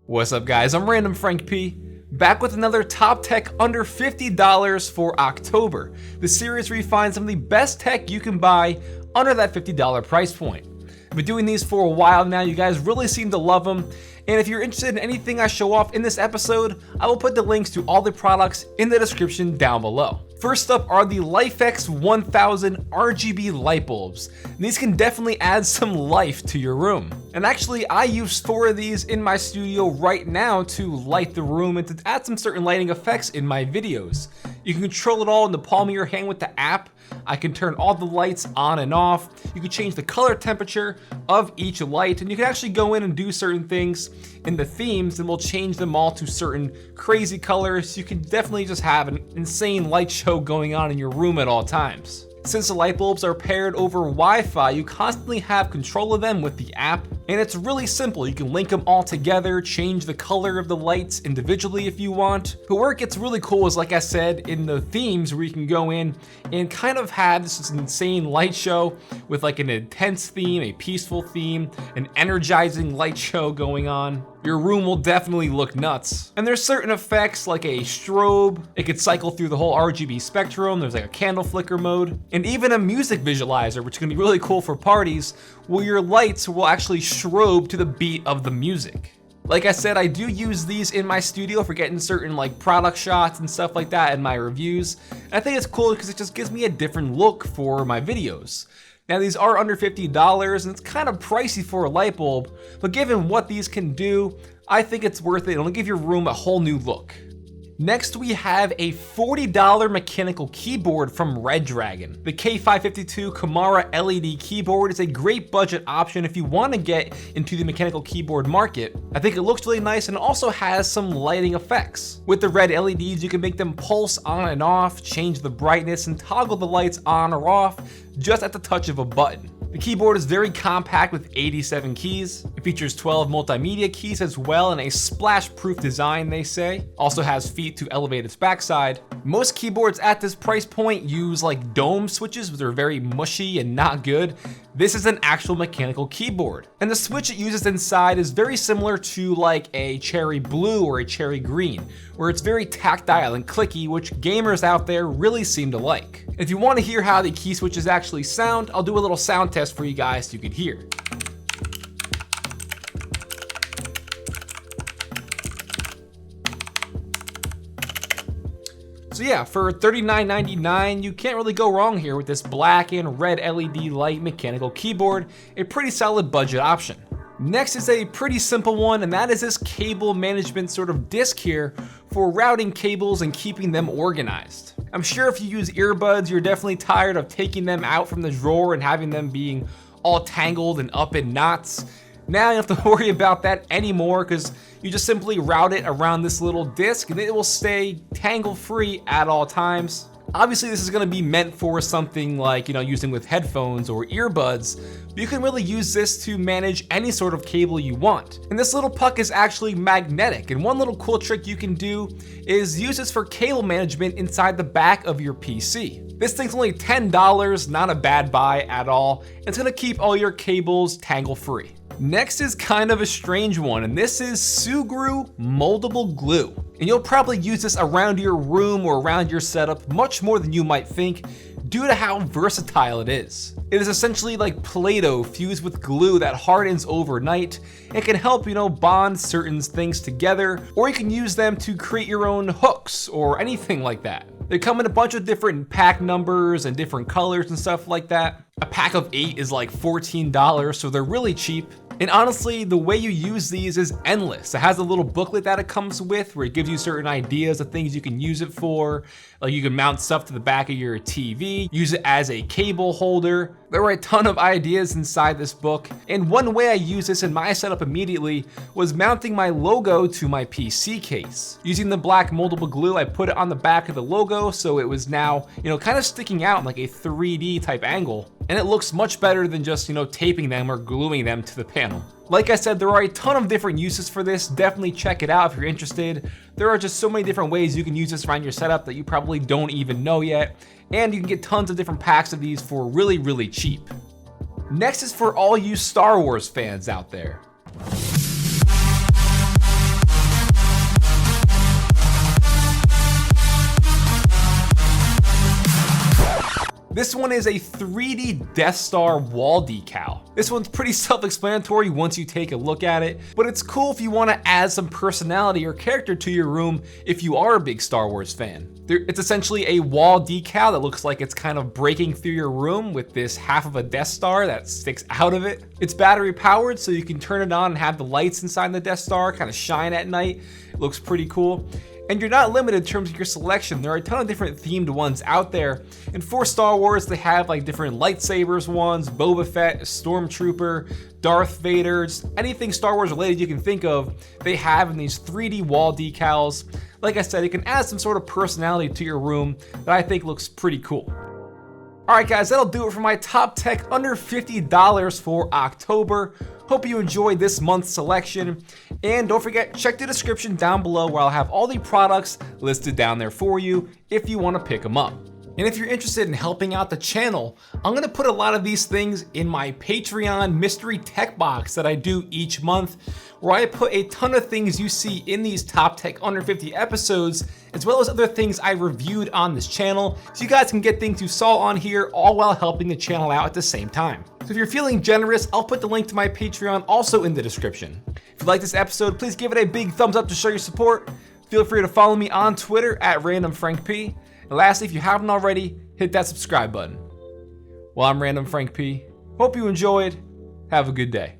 What's up guys, I'm Random Frank P, back with another top tech under $50 for October. The series where you find some of the best tech you can buy under that $50 price point. I've been doing these for a while now, you guys really seem to love them. And if you're interested in anything I show off in this episode, I will put the links to all the products in the description down below. First up are the LifeX 1000 RGB light bulbs. And these can definitely add some life to your room. And actually, I use 4 of these in my studio right now to light the room and to add some certain lighting effects in my videos. You can control it all in the palm of your hand with the app. I can turn all the lights on and off. You can change the color temperature of each light, and you can actually go in and do certain things in the themes, and we'll change them all to certain crazy colors. You can definitely just have an insane light show going on in your room at all times. Since the light bulbs are paired over Wi-Fi, you constantly have control of them with the app, and it's really simple. You can link them all together, change the color of the lights individually if you want. But where it gets really cool is, like I said, in the themes where you can go in and kind of have this insane light show with like an intense theme, a peaceful theme, an energizing light show going on. Your room will definitely look nuts. And there's certain effects like a strobe. It could cycle through the whole RGB spectrum. There's like a candle flicker mode, and even a music visualizer, which is gonna be really cool for parties, where your lights will actually strobe to the beat of the music. Like I said, I do use these in my studio for getting certain like product shots and stuff like that in my reviews. And I think it's cool because it just gives me a different look for my videos. Now these are under $50 and it's kind of pricey for a light bulb, but given what these can do, I think it's worth it. It'll give your room a whole new look. Next we have a $40 mechanical keyboard from Red Dragon. The K552 Kamara LED keyboard is a great budget option if you want to get into the mechanical keyboard market. I think it looks really nice and also has some lighting effects. With the red LEDs, you can make them pulse on and off, change the brightness, and toggle the lights on or off just at the touch of a button. The keyboard is very compact with 87 keys. It features 12 multimedia keys as well and a splash-proof design, they say. Also has feet to elevate its backside. Most keyboards at this price point use like dome switches, which are very mushy and not good. This is an actual mechanical keyboard. And the switch it uses inside is very similar to like a cherry blue or a cherry green, where it's very tactile and clicky, which gamers out there really seem to like. If you want to hear how the key switches actually sound, I'll do a little sound test for you guys so you can hear. So yeah, for $39.99, you can't really go wrong here with this black and red LED light mechanical keyboard, a pretty solid budget option. Next is a pretty simple one, and that is this cable management sort of disc here for routing cables and keeping them organized. I'm sure if you use earbuds, you're definitely tired of taking them out from the drawer and having them being all tangled and up in knots. Now you don't have to worry about that anymore because you just simply route it around this little disc and it will stay tangle free at all times. Obviously this is going to be meant for something like, using with headphones or earbuds, but you can really use this to manage any sort of cable you want. And this little puck is actually magnetic, and one little cool trick you can do is use this for cable management inside the back of your PC. This thing's only $10, not a bad buy at all. It's going to keep all your cables tangle free. Next is kind of a strange one, and this is Sugru Moldable Glue. And you'll probably use this around your room or around your setup much more than you might think due to how versatile it is. It is essentially like Play-Doh fused with glue that hardens overnight and can help, bond certain things together, or you can use them to create your own hooks or anything like that. They come in a bunch of different pack numbers and different colors and stuff like that. A pack of 8 is like $14, so they're really cheap. And honestly, the way you use these is endless. It has a little booklet that it comes with where it gives you certain ideas of things you can use it for. Like you can mount stuff to the back of your TV, use it as a cable holder. There were a ton of ideas inside this book. And one way I used this in my setup immediately was mounting my logo to my PC case. Using the black moldable glue, I put it on the back of the logo so it was now, kind of sticking out in like a 3D type angle. And it looks much better than just, taping them or gluing them to the panel. Like I said, there are a ton of different uses for this. Definitely check it out if you're interested. There are just so many different ways you can use this around your setup that you probably don't even know yet. And you can get tons of different packs of these for really, really cheap. Next is for all you Star Wars fans out there. This one is a 3D Death Star wall decal. This one's pretty self-explanatory once you take a look at it, but it's cool if you want to add some personality or character to your room if you are a big Star Wars fan. It's essentially a wall decal that looks like it's kind of breaking through your room with this half of a Death Star that sticks out of it. It's battery powered, so you can turn it on and have the lights inside the Death Star kind of shine at night. It looks pretty cool. And you're not limited in terms of your selection. There are a ton of different themed ones out there. And for Star Wars, they have like different lightsabers ones, Boba Fett, Stormtrooper, Darth Vader, just anything Star Wars related you can think of, they have in these 3D wall decals. Like I said, it can add some sort of personality to your room that I think looks pretty cool. Alright guys, that'll do it for my top tech under $50 for October. Hope you enjoyed this month's selection. And don't forget, check the description down below where I'll have all the products listed down there for you if you want to pick them up. And if you're interested in helping out the channel, I'm gonna put a lot of these things in my Patreon mystery tech box that I do each month, where I put a ton of things you see in these top tech under 50 episodes, as well as other things I reviewed on this channel, so you guys can get things you saw on here, all while helping the channel out at the same time. So if you're feeling generous, I'll put the link to my Patreon also in the description. If you like this episode, please give it a big thumbs up to show your support. Feel free to follow me on Twitter at RandomFrankP. And lastly, if you haven't already, hit that subscribe button. Well, I'm Random Frank P. Hope you enjoyed. Have a good day.